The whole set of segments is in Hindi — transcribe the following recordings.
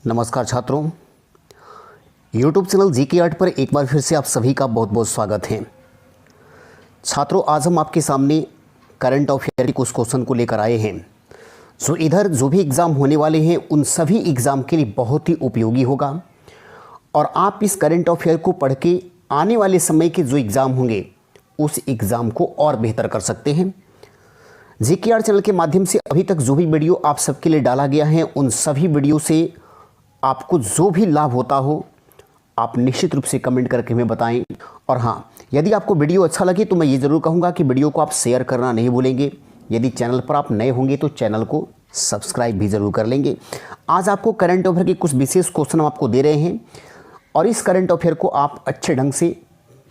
नमस्कार छात्रों, YouTube चैनल जीके आर्ट पर एक बार फिर से आप सभी का बहुत बहुत स्वागत है। छात्रों, आज हम आपके सामने करंट अफेयर के कुछ क्वेश्चन को लेकर आए हैं जो इधर जो भी एग्ज़ाम होने वाले हैं उन सभी एग्ज़ाम के लिए बहुत ही उपयोगी होगा और आप इस करंट अफेयर को पढ़ के आने वाले समय के जो एग्ज़ाम होंगे उस एग्ज़ाम को और बेहतर कर सकते हैं। जीके आर्ट चैनल के माध्यम से अभी तक जो भी वीडियो आप सबके लिए डाला गया है उन सभी वीडियो से आपको जो भी लाभ होता हो आप निश्चित रूप से कमेंट करके हमें बताएं। और हाँ, यदि आपको वीडियो अच्छा लगे तो मैं ये ज़रूर कहूँगा कि वीडियो को आप शेयर करना नहीं भूलेंगे। यदि चैनल पर आप नए होंगे तो चैनल को सब्सक्राइब भी ज़रूर कर लेंगे। आज आपको करंट अफेयर के कुछ विशेष क्वेश्चन हम आपको दे रहे हैं और इस करंट अफेयर को आप अच्छे ढंग से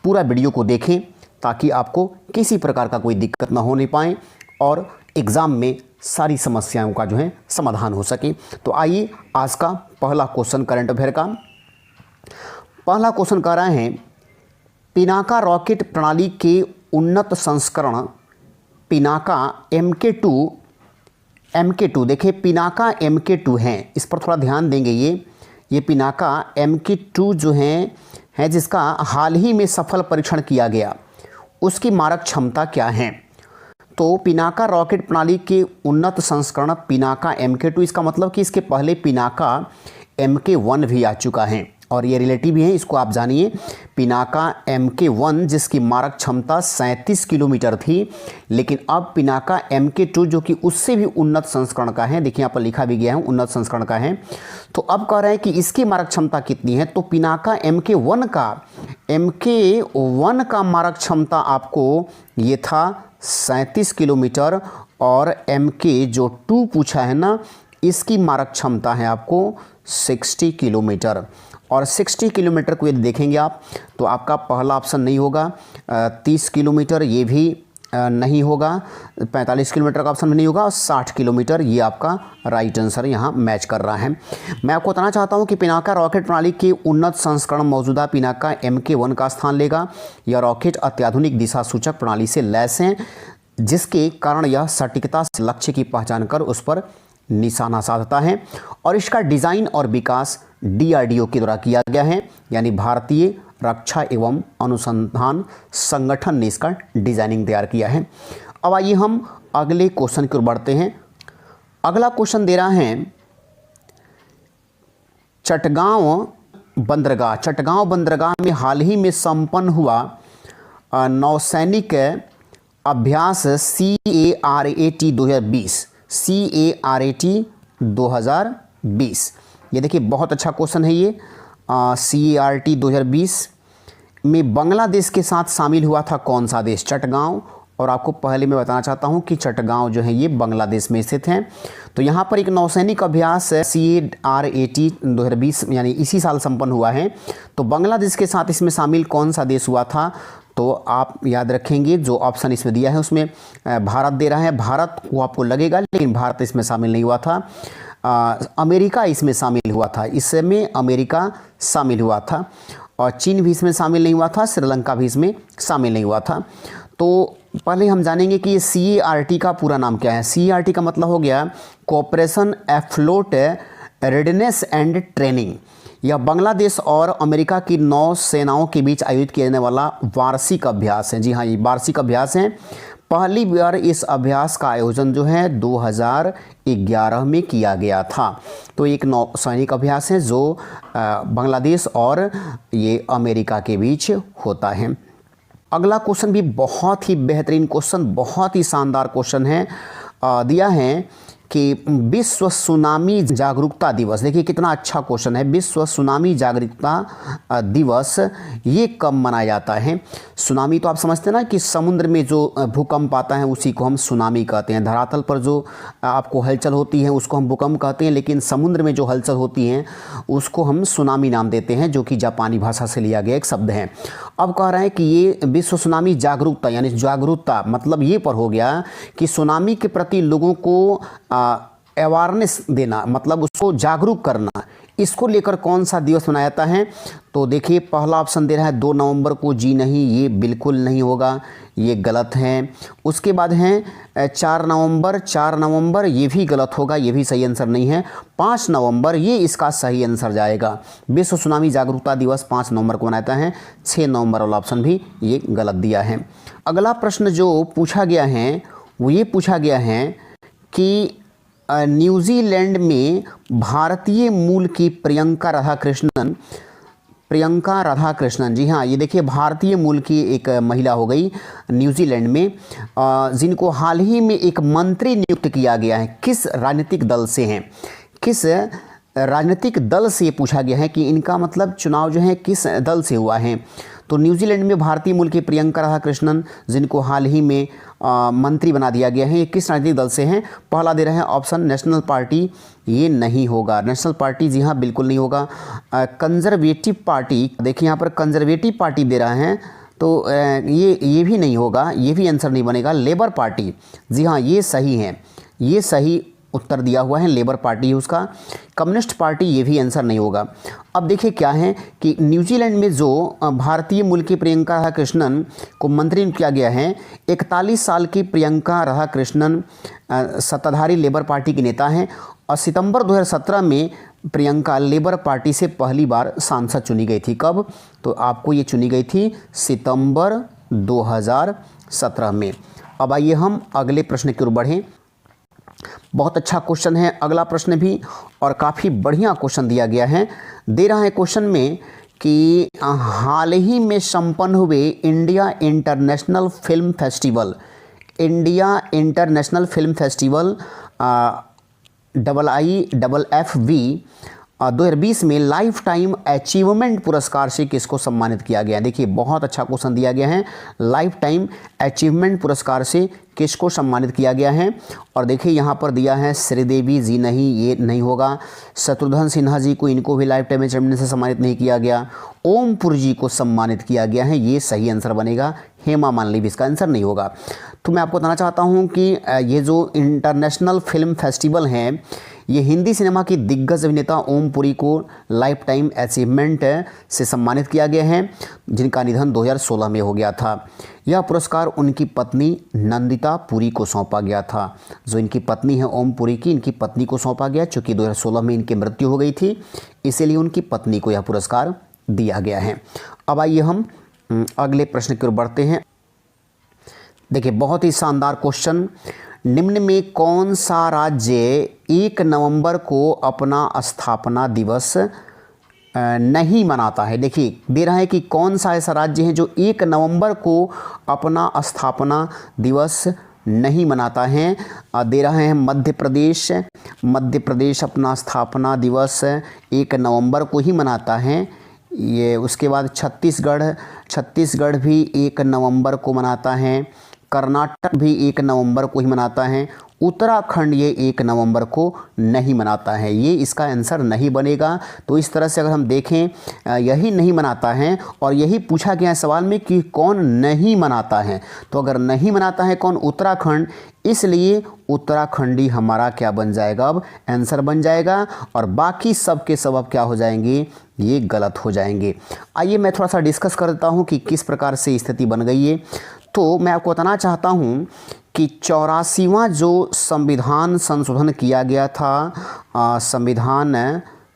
पूरा वीडियो को देखें ताकि आपको किसी प्रकार का कोई दिक्कत ना होने पाए और एग्ज़ाम में सारी समस्याओं का जो है समाधान हो सके। तो आइए आज का पहला क्वेश्चन करंट अफेयर का पहला क्वेश्चन कह रहे हैं, पिनाका रॉकेट प्रणाली के उन्नत संस्करण पिनाका MK2 देखिए पिनाका MK2 हैं, इस पर थोड़ा ध्यान देंगे। ये पिनाका MK2 जो है जिसका हाल ही में सफल परीक्षण किया गया, उसकी मारक क्षमता क्या है। तो पिनाका रॉकेट प्रणाली के उन्नत संस्करण पिनाका MK2, इसका मतलब कि इसके पहले पिनाका MK1 भी आ चुका है और ये रिलेटिव भी है, इसको आप जानिए। पिनाका MK1 जिसकी मारक क्षमता 37 किलोमीटर थी, लेकिन अब पिनाका MK2 जो कि उससे भी उन्नत संस्करण का है, देखिए यहाँ पर लिखा भी गया है उन्नत संस्करण का है। तो अब कह रहे हैं कि इसकी मारक क्षमता कितनी है। तो पिनाका MK1 का मारक क्षमता आपको ये था 37 किलोमीटर और MK2 पूछा है ना, इसकी मारक क्षमता है आपको 60 किलोमीटर। और 60 किलोमीटर को यदि देखेंगे आप तो आपका पहला ऑप्शन नहीं होगा, 30 किलोमीटर ये भी नहीं होगा, 45 किलोमीटर का ऑप्शन नहीं होगा और 60 किलोमीटर ये आपका राइट आंसर यहाँ मैच कर रहा है। मैं आपको बताना चाहता हूँ कि पिनाका रॉकेट प्रणाली के उन्नत संस्करण मौजूदा पिनाका MK1 का स्थान लेगा। यह रॉकेट अत्याधुनिक दिशा सूचक प्रणाली से लैस हैं जिसके कारण यह सटीकता से लक्ष्य की पहचान कर उस पर निशाना साधता है और इसका डिज़ाइन और विकास DRDO के द्वारा किया गया है, यानी भारतीय रक्षा एवं अनुसंधान संगठन ने इसका डिजाइनिंग तैयार किया है। अब आइए हम अगले क्वेश्चन की ओर बढ़ते हैं। अगला क्वेश्चन दे रहा है, चटगांव बंदरगाह में हाल ही में संपन्न हुआ नौसैनिक अभ्यास CARAT 2020। ये देखिए बहुत अच्छा क्वेश्चन है ये। CART 2020 में बांग्लादेश के साथ शामिल हुआ था कौन सा देश? चटगांव। और आपको पहले मैं बताना चाहता हूँ कि चटगांव जो है ये बांग्लादेश में स्थित है। तो यहाँ पर एक नौसैनिक अभ्यास CARAT 2020 यानी इसी साल संपन्न हुआ है। तो बांग्लादेश के साथ इसमें शामिल कौन सा देश हुआ था? तो आप याद रखेंगे जो ऑप्शन इसमें दिया है उसमें भारत दे रहा है। भारत को आपको लगेगा, लेकिन भारत इसमें शामिल नहीं हुआ था। अमेरिका इसमें शामिल हुआ था, इसमें अमेरिका शामिल हुआ था और चीन भी इसमें शामिल नहीं हुआ था, श्रीलंका भी इसमें शामिल नहीं हुआ था। तो पहले हम जानेंगे कि ये CART का पूरा नाम क्या है। CART का मतलब हो गया कोऑपरेशन एफ्लोट रेडीनेस एंड ट्रेनिंग। यह बांग्लादेश और अमेरिका की नौ सेनाओं के बीच आयोजित किया जाने वाला वार्षिक अभ्यास है। जी हाँ, ये वार्षिक अभ्यास है। पहली बार इस अभ्यास का आयोजन जो है 2011 में किया गया था। तो एक नौसैनिक अभ्यास है जो बांग्लादेश और ये अमेरिका के बीच होता है। अगला क्वेश्चन भी बहुत ही बेहतरीन क्वेश्चन, बहुत ही शानदार क्वेश्चन है। दिया है कि विश्व सुनामी जागरूकता दिवस, देखिए कितना अच्छा क्वेश्चन है। विश्व सुनामी जागरूकता दिवस ये कब मनाया जाता है? सुनामी तो आप समझते हैं ना कि समुद्र में जो भूकंप आता है उसी को हम सुनामी कहते हैं। धरातल पर जो आपको हलचल होती है उसको हम भूकंप कहते हैं, लेकिन समुद्र में जो हलचल होती है उसको हम सुनामी नाम देते हैं, जो कि जापानी भाषा से लिया गया एक शब्द है। अब कह रहे हैं कि ये विश्व सुनामी जागरूकता यानी जागरूकता मतलब ये पर हो गया कि सुनामी के प्रति लोगों को अवेयरनेस देना, मतलब उसको जागरूक करना, इसको लेकर कौन सा दिवस मनाया जाता है? तो देखिए पहला ऑप्शन दे रहा है 2 नवंबर को। जी नहीं, ये बिल्कुल नहीं होगा, ये गलत है। उसके बाद हैं 4 नवंबर, 4 नवंबर ये भी गलत होगा, ये भी सही आंसर नहीं है। 5 नवंबर ये इसका सही आंसर जाएगा। विश्व सुनामी जागरूकता दिवस 5 नवंबर को मनाता है। 6 नवंबर वाला ऑप्शन भी ये गलत दिया है। अगला प्रश्न जो पूछा गया है वो ये पूछा गया है कि न्यूजीलैंड में भारतीय मूल की प्रियंका राधाकृष्णन, जी हाँ, ये देखिए भारतीय मूल की एक महिला हो गई न्यूजीलैंड में, जिनको हाल ही में एक मंत्री नियुक्त किया गया है। किस राजनीतिक दल से हैं? किस राजनीतिक दल से पूछा गया है कि इनका मतलब चुनाव जो है किस दल से हुआ है। तो न्यूजीलैंड में भारतीय मूल की प्रियंका राधाकृष्णन, जिनको हाल ही में मंत्री बना दिया गया है, ये किस राजनीतिक दल से हैं? पहला दे रहे हैं ऑप्शन नेशनल पार्टी, ये नहीं होगा। नेशनल पार्टी जी हाँ बिल्कुल नहीं होगा। कंजर्वेटिव पार्टी, देखिए यहाँ पर कंजर्वेटिव पार्टी दे रहा है, तो ये भी नहीं होगा, ये भी आंसर नहीं बनेगा। लेबर पार्टी, जी हाँ ये सही है, ये सही उत्तर दिया हुआ है, लेबर पार्टी है उसका। कम्युनिस्ट पार्टी ये भी आंसर नहीं होगा। अब देखिए क्या है कि न्यूजीलैंड में जो भारतीय मूल की प्रियंका राधाकृष्णन को मंत्री किया गया है, 41 साल की प्रियंका राधाकृष्णन सत्ताधारी लेबर पार्टी की नेता हैं और सितंबर 2017 में प्रियंका लेबर पार्टी से पहली बार सांसद चुनी गई थी। कब? तो आपको ये चुनी गई थी सितंबर 2017 में। अब आइए हम अगले प्रश्न की ओर बढ़ें। बहुत अच्छा क्वेश्चन है अगला प्रश्न भी, और काफ़ी बढ़िया क्वेश्चन दिया गया है। दे रहा है क्वेश्चन में कि हाल ही में संपन्न हुए India international film festival IIFF 2020 में लाइफ टाइम अचीवमेंट पुरस्कार से किसको सम्मानित किया गया है? देखिए बहुत अच्छा क्वेश्चन दिया गया है। लाइफ टाइम अचीवमेंट पुरस्कार से किसको सम्मानित किया गया है? और देखिए यहाँ पर दिया है श्रीदेवी जी, नहीं ये नहीं होगा। शत्रुघ्न सिन्हा जी को, इनको भी लाइफ टाइम अचीवमेंट से सम्मानित नहीं किया गया। ओमपुर जी को सम्मानित किया गया है, ये सही आंसर बनेगा। हेमा मालिनी भी इसका आंसर नहीं होगा। तो मैं आपको बताना चाहता हूँ कि ये जो इंटरनेशनल फिल्म फेस्टिवल है, ये हिंदी सिनेमा की दिग्गज अभिनेता ओमपुरी को लाइफ टाइम अचीवमेंट से सम्मानित किया गया है, जिनका निधन 2016 में हो गया था। यह पुरस्कार उनकी पत्नी नंदिता पुरी को सौंपा गया था। जो इनकी पत्नी है ओमपुरी की, इनकी पत्नी को सौंपा गया, चूँकि 2016 में इनकी मृत्यु हो गई थी, इसीलिए उनकी पत्नी को यह पुरस्कार दिया गया है। अब आइए हम अगले प्रश्न की ओर बढ़ते हैं। देखिए बहुत ही शानदार क्वेश्चन। निम्न में कौन सा राज्य 1 नवंबर को अपना स्थापना दिवस नहीं मनाता है? देखिए दे रहा है कि कौन सा ऐसा राज्य है जो 1 नवंबर को अपना स्थापना दिवस नहीं मनाता है। दे रहा है मध्य प्रदेश अपना स्थापना दिवस 1 नवंबर को ही मनाता है। ये उसके बाद छत्तीसगढ़ भी 1 नवंबर को मनाता है। कर्नाटक भी 1 नवंबर को ही मनाता है। उत्तराखंड ये 1 नवंबर को नहीं मनाता है, ये इसका आंसर नहीं बनेगा। तो इस तरह से अगर हम देखें, यही नहीं मनाता है और यही पूछा गया है सवाल में कि कौन नहीं मनाता है। तो अगर नहीं मनाता है कौन? उत्तराखंड, इसलिए उत्तराखंडी हमारा क्या बन जाएगा? अब आंसर बन जाएगा, और बाकी सब के सब अब क्या हो जाएंगे? ये गलत हो जाएंगे। आइए मैं थोड़ा सा डिस्कस कर देता हूँ कि किस प्रकार से स्थिति बन गई है। तो मैं आपको बताना चाहता हूँ कि 84वां जो संविधान संशोधन किया गया था, संविधान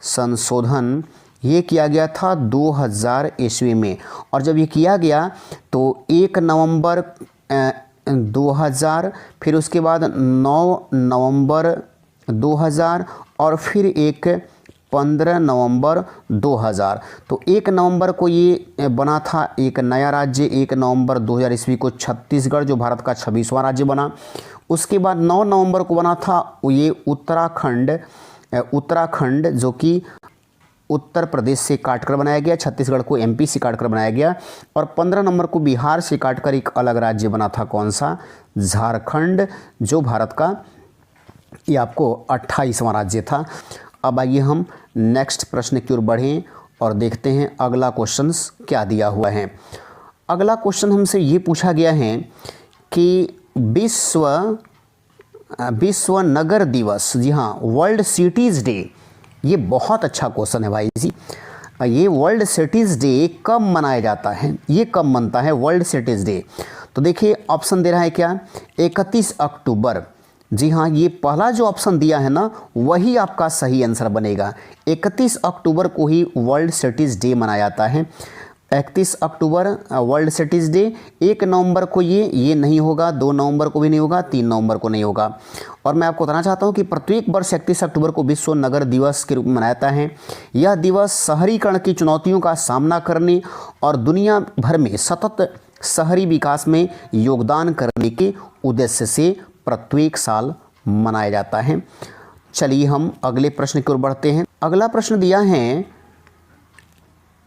संशोधन ये किया गया था 2000 ईस्वी में। और जब ये किया गया तो 1 नवंबर 2000, फिर उसके बाद 9 नवंबर 2000 और फिर एक 15 नवंबर 2000। तो 1 नवंबर को ये बना था एक नया राज्य। 1 नवंबर 2000 ईस्वी को छत्तीसगढ़, जो भारत का 26वां राज्य बना। उसके बाद 9 नवंबर को बना था ये उत्तराखंड, जो कि उत्तर प्रदेश से काटकर बनाया गया, छत्तीसगढ़ को MP से काटकर बनाया गया। और 15 नवंबर को बिहार से काटकर एक अलग राज्य बना था, कौन सा? झारखंड, जो भारत का ये आपको 28वां राज्य था। अब आइए हम नेक्स्ट प्रश्न की ओर बढ़ें और देखते हैं अगला क्वेश्चन क्या दिया हुआ है। अगला क्वेश्चन हमसे ये पूछा गया है कि विश्व नगर दिवस, जी हाँ वर्ल्ड सिटीज़ डे, ये बहुत अच्छा क्वेश्चन है भाई जी। ये वर्ल्ड सिटीज़ डे कब मनाया जाता है, ये कब मनता है वर्ल्ड सिटीज़ डे? तो देखिए ऑप्शन दे रहा है क्या, 31 अक्टूबर। जी हाँ, ये पहला जो ऑप्शन दिया है ना वही आपका सही आंसर बनेगा। 31 अक्टूबर को ही वर्ल्ड सिटीज़ डे मनाया जाता है। 31 अक्टूबर वर्ल्ड सिटीज़ डे। 1 नवंबर को ये नहीं होगा, 2 नवंबर को भी नहीं होगा, 3 नवंबर को नहीं होगा। और मैं आपको बताना चाहता हूँ कि प्रत्येक वर्ष 31 अक्टूबर को विश्व नगर दिवस के रूप में मनाया जाता है। यह दिवस शहरीकरण की चुनौतियों का सामना करने और दुनिया भर में सतत शहरी विकास में योगदान करने के उद्देश्य से प्रत्येक साल मनाया जाता है। चलिए हम अगले प्रश्न की ओर बढ़ते हैं। अगला प्रश्न दिया है,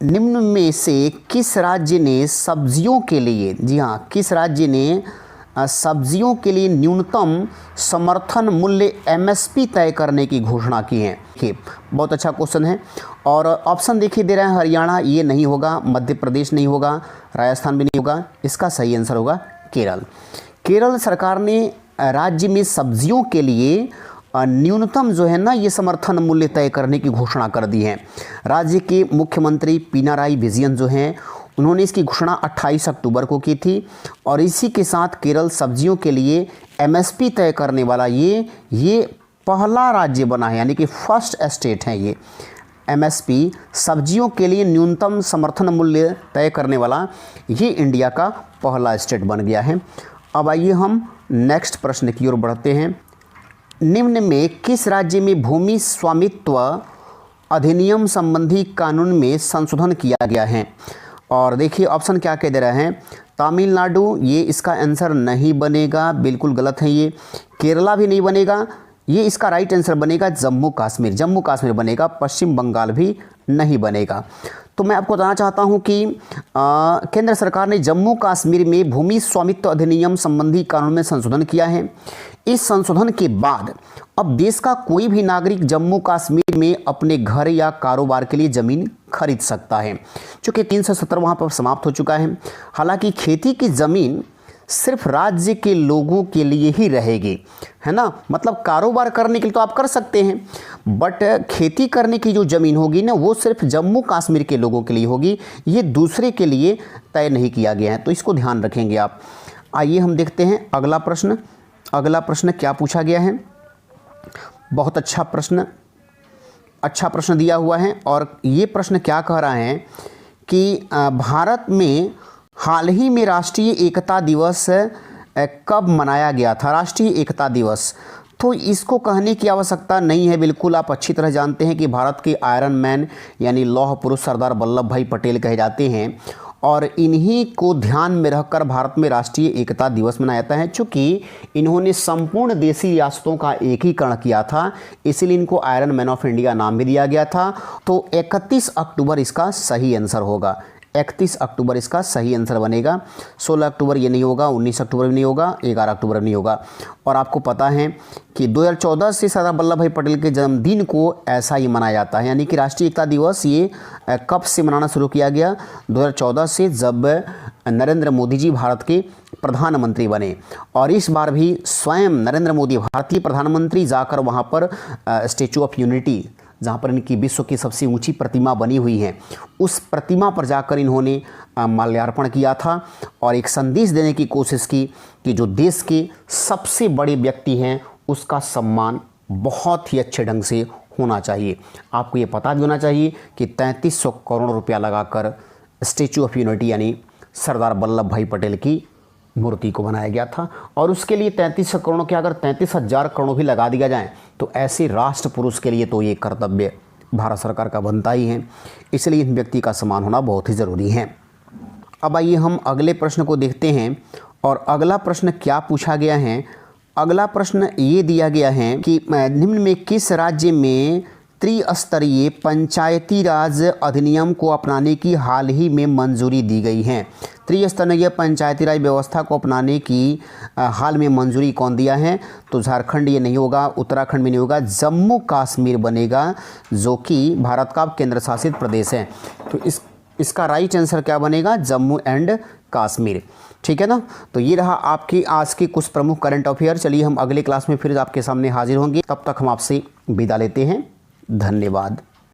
निम्न में से किस राज्य ने सब्जियों के लिए, जी हाँ, किस राज्य ने सब्जियों के लिए न्यूनतम समर्थन मूल्य MSP तय करने की घोषणा की है? देखिए बहुत अच्छा क्वेश्चन है। और ऑप्शन देखिए दे रहा है, हरियाणा ये नहीं होगा, मध्य प्रदेश नहीं होगा, राजस्थान भी नहीं होगा। इसका सही आंसर होगा केरल। केरल सरकार ने राज्य में सब्जियों के लिए न्यूनतम जो है ना ये समर्थन मूल्य तय करने की घोषणा कर दी है। राज्य के मुख्यमंत्री पिनाराई विजयन जो हैं उन्होंने इसकी घोषणा 28 अक्टूबर को की थी। और इसी के साथ केरल सब्जियों के लिए MSP तय करने वाला ये पहला राज्य बना है, यानी कि फर्स्ट स्टेट है ये। MSP सब्जियों के लिए न्यूनतम समर्थन मूल्य तय करने वाला ये इंडिया का पहला स्टेट बन गया है। अब आइए हम नेक्स्ट प्रश्न की ओर बढ़ते हैं। निम्न में किस राज्य में भूमि स्वामित्व अधिनियम संबंधी कानून में संशोधन किया गया है? और देखिए ऑप्शन क्या कह दे रहे हैं, तमिलनाडु ये इसका आंसर नहीं बनेगा, बिल्कुल गलत है ये। केरला भी नहीं बनेगा, ये इसका राइट आंसर बनेगा जम्मू कश्मीर, जम्मू कश्मीर बनेगा। पश्चिम बंगाल भी नहीं बनेगा। तो मैं आपको बताना चाहता हूं कि केंद्र सरकार ने जम्मू कश्मीर में भूमि स्वामित्व अधिनियम संबंधी कानून में संशोधन किया है। इस संशोधन के बाद अब देश का कोई भी नागरिक जम्मू कश्मीर में अपने घर या कारोबार के लिए ज़मीन खरीद सकता है, चूँकि 370 वहाँ पर समाप्त हो चुका है। हालांकि खेती की ज़मीन सिर्फ राज्य के लोगों के लिए ही रहेगी, है ना, मतलब कारोबार करने के लिए तो आप कर सकते हैं, बट खेती करने की जो ज़मीन होगी ना वो सिर्फ जम्मू कश्मीर के लोगों के लिए होगी, ये दूसरे के लिए तय नहीं किया गया है, तो इसको ध्यान रखेंगे आप। आइए हम देखते हैं अगला प्रश्न। अगला प्रश्न क्या पूछा गया है, बहुत अच्छा प्रश्न दिया हुआ है। और ये प्रश्न क्या कह रहा है कि भारत में हाल ही में राष्ट्रीय एकता दिवस कब मनाया गया था? राष्ट्रीय एकता दिवस, तो इसको कहने की आवश्यकता नहीं है, बिल्कुल आप अच्छी तरह जानते हैं कि भारत के आयरन मैन यानी लौह पुरुष सरदार वल्लभ भाई पटेल कहे जाते हैं। और इन्हीं को ध्यान में रखकर भारत में राष्ट्रीय एकता दिवस मनाया जाता है। चूँकि इन्होंने संपूर्ण देशी रियासतों का एकीकरण किया था, इसीलिए इनको आयरन मैन ऑफ इंडिया नाम भी दिया गया था। तो 31 अक्टूबर इसका सही आंसर होगा। 31 अक्टूबर इसका सही आंसर बनेगा। 16 अक्टूबर ये नहीं होगा, 19 अक्टूबर भी नहीं होगा, 11 अक्टूबर भी नहीं होगा। और आपको पता है कि 2014 से सरदार वल्लभ भाई पटेल के जन्मदिन को ऐसा ही मनाया जाता है, यानी कि राष्ट्रीय एकता दिवस ये कब से मनाना शुरू किया गया? 2014 से, जब नरेंद्र मोदी जी भारत के प्रधानमंत्री बने। और इस बार भी स्वयं नरेंद्र मोदी भारतीय प्रधानमंत्री जाकर वहाँ पर स्टैचू ऑफ यूनिटी, जहाँ पर इनकी विश्व की सबसे ऊंची प्रतिमा बनी हुई है, उस प्रतिमा पर जाकर इन्होंने माल्यार्पण किया था और एक संदेश देने की कोशिश की कि जो देश के सबसे बड़े व्यक्ति हैं उसका सम्मान बहुत ही अच्छे ढंग से होना चाहिए। आपको ये पता भी होना चाहिए कि 3300 करोड़ रुपया लगाकर स्टैचू ऑफ यूनिटी यानी सरदार वल्लभ भाई पटेल की मूर्ति को बनाया गया था। और उसके लिए 3300 करोड़ के अगर 33,000 करोड़ भी लगा दिया जाए तो ऐसे राष्ट्र पुरुष के लिए तो ये कर्तव्य भारत सरकार का बनता ही है। इसलिए इन व्यक्ति का सम्मान होना बहुत ही ज़रूरी है। अब आइए हम अगले प्रश्न को देखते हैं। और अगला प्रश्न क्या पूछा गया है? अगला प्रश्न ये दिया गया है कि निम्न में किस राज्य में त्रिस्तरीय पंचायती राज अधिनियम को अपनाने की हाल ही में मंजूरी दी गई है? त्रिस्तरीय पंचायती राज व्यवस्था को अपनाने की हाल में मंजूरी कौन दिया है? तो झारखंड ये नहीं होगा, उत्तराखंड भी नहीं होगा, जम्मू कश्मीर बनेगा, जो कि भारत का केंद्र शासित प्रदेश है। तो इसका राइट आंसर क्या बनेगा? जम्मू एंड कश्मीर। ठीक है ना। तो ये रहा आपकी आज के कुछ प्रमुख करंट अफेयर। चलिए हम अगले क्लास में फिर आपके सामने हाजिर होंगे, तब तक हम आपसे विदा लेते हैं। धन्यवाद।